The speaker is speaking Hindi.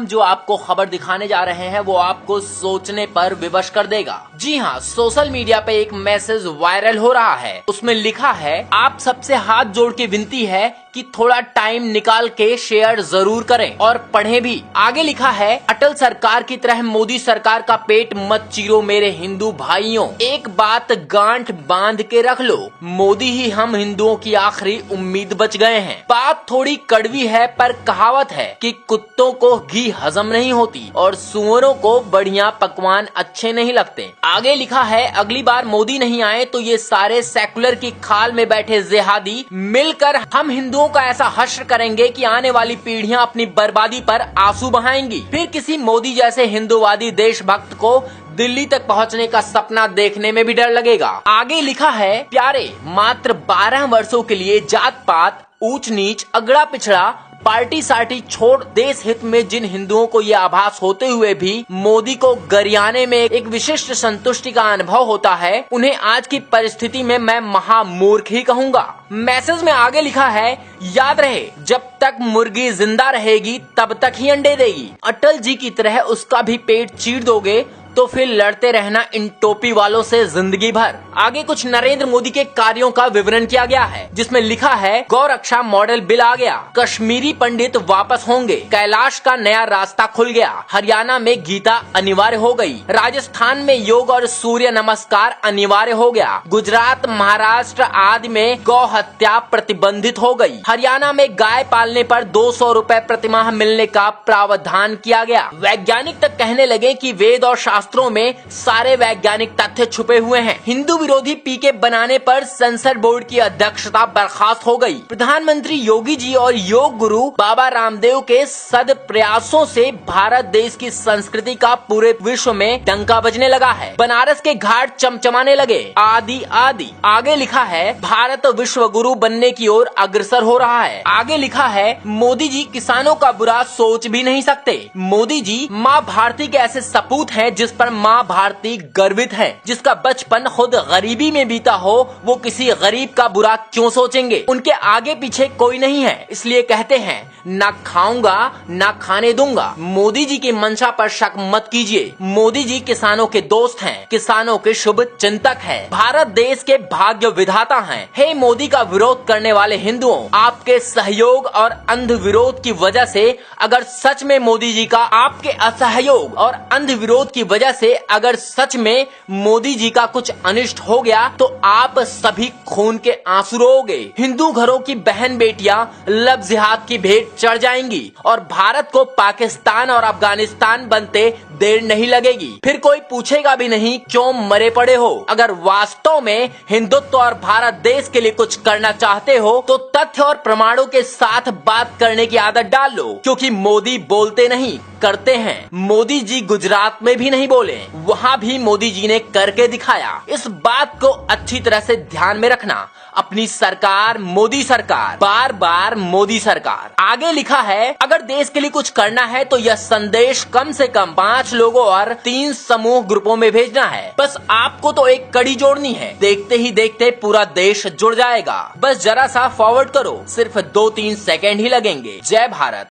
जो आपको खबर दिखाने जा रहे हैं वो आपको सोचने पर विवश कर देगा। जी हाँ, सोशल मीडिया पे एक मैसेज वायरल हो रहा है। उसमें लिखा है, आप सबसे हाथ जोड़ के विनती है कि थोड़ा टाइम निकाल के शेयर जरूर करें और पढ़ें भी। आगे लिखा है, अटल सरकार की तरह मोदी सरकार का पेट मत चीरो मेरे हिंदू भाइयों, एक बात गांठ बांध के रख लो, मोदी ही हम हिंदुओं की आखिरी उम्मीद बच गए हैं। बात थोड़ी कड़वी है पर कहावत है कि कुत्तों को घी हजम नहीं होती और सुअरों को बढ़िया पकवान अच्छे नहीं लगते। आगे लिखा है, अगली बार मोदी नहीं आए तो ये सारे सेकुलर की खाल में बैठे जिहादी मिलकर हम हिंदुओं का ऐसा हश्र करेंगे कि आने वाली पीढ़ियां अपनी बर्बादी पर आंसू बहाएंगी। फिर किसी मोदी जैसे हिंदूवादी देशभक्त को दिल्ली तक पहुंचने का सपना देखने में भी डर लगेगा। आगे लिखा है, प्यारे, मात्र 12 वर्षों के लिए जात पात, ऊंच नीच, अगड़ा पिछड़ा, पार्टी सार्टी छोड़ देश हित में जिन हिंदुओं को ये आभास होते हुए भी मोदी को गरियाने में एक विशिष्ट संतुष्टि का अनुभव होता है, उन्हें आज की परिस्थिति में मैं महामूर्ख ही कहूँगा। मैसेज में आगे लिखा है, याद रहे जब तक मुर्गी जिंदा रहेगी तब तक ही अंडे देगी। अटल जी की तरह उसका भी पेट चीर दोगे तो फिर लड़ते रहना इन टोपी वालों से जिंदगी भर। आगे कुछ नरेंद्र मोदी के कार्यों का विवरण किया गया है, जिसमें लिखा है, गौ रक्षा मॉडल बिल आ गया, कश्मीरी पंडित वापस होंगे, कैलाश का नया रास्ता खुल गया, हरियाणा में गीता अनिवार्य हो गई, राजस्थान में योग और सूर्य नमस्कार अनिवार्य हो गया, गुजरात, महाराष्ट्र आदि में गौ हत्या प्रतिबंधित हो गई, हरियाणा में गाय पालने पर 200 रुपए प्रतिमाह मिलने का प्रावधान किया गया। वैज्ञानिक तक कहने लगे कि वेद और शास्त्रों में सारे वैज्ञानिक तथ्य छुपे हुए हैं। हिंदू विरोधी पीके बनाने पर संसद बोर्ड की अध्यक्षता बर्खास्त हो गई। प्रधानमंत्री योगी जी और योग गुरु बाबा रामदेव के सद प्रयासों से भारत देश की संस्कृति का पूरे विश्व में डंका बजने लगा है। बनारस के घाट चमचमाने लगे, आदि आदि। आगे लिखा है, भारत विश्व गुरु बनने की ओर अग्रसर हो रहा है। आगे लिखा है, मोदी जी किसानों का बुरा सोच भी नहीं सकते। मोदी जी माँ भारती के ऐसे सपूत हैं जिस पर माँ भारती गर्वित है। जिसका बचपन खुद गरीबी में बीता हो, वो किसी गरीब का बुरा क्यों सोचेंगे। उनके आगे पीछे कोई नहीं है, इसलिए कहते हैं, ना खाऊंगा ना खाने दूंगा। मोदी जी की मंशा पर शक मत कीजिए। मोदी जी किसानों के दोस्त हैं, किसानों के शुभ चिंतक हैं, भारत देश के भाग्य विधाता हैं। हे मोदी का विरोध करने वाले हिंदुओं, आपके सहयोग और अंध विरोध की वजह से अगर सच में मोदी जी का, आपके असहयोग और अंध विरोध की वजह से अगर सच में मोदी जी का कुछ अनिष्ट हो गया तो आप सभी खून के आंसू रोओगे। हिंदू घरों की बहन बेटियां लब जिहाद की भेंट चढ़ जाएंगी और भारत को पाकिस्तान और अफगानिस्तान बनते देर नहीं लगेगी। फिर कोई पूछेगा भी नहीं क्यों मरे पड़े हो। अगर वास्तव में हिंदुत्व और भारत देश के लिए कुछ करना चाहते हो तो तथ्य और प्रमाणों के साथ बात करने की आदत डाल लो, क्योंकि मोदी बोलते नहीं करते हैं। मोदी जी गुजरात में भी नहीं बोले, वहाँ भी मोदी जी ने करके दिखाया। इस बात को अच्छी तरह से ध्यान में रखना। अपनी सरकार मोदी सरकार, बार बार मोदी सरकार। आगे लिखा है, अगर देश के लिए कुछ करना है तो यह संदेश कम से कम 5 लोगों और 3 समूह ग्रुपों में भेजना है। बस आपको तो एक कड़ी जोड़नी है, देखते ही देखते पूरा देश जुड़ जाएगा। बस जरा सा फॉरवर्ड करो, सिर्फ 2-3 सेकेंड ही लगेंगे। जय भारत।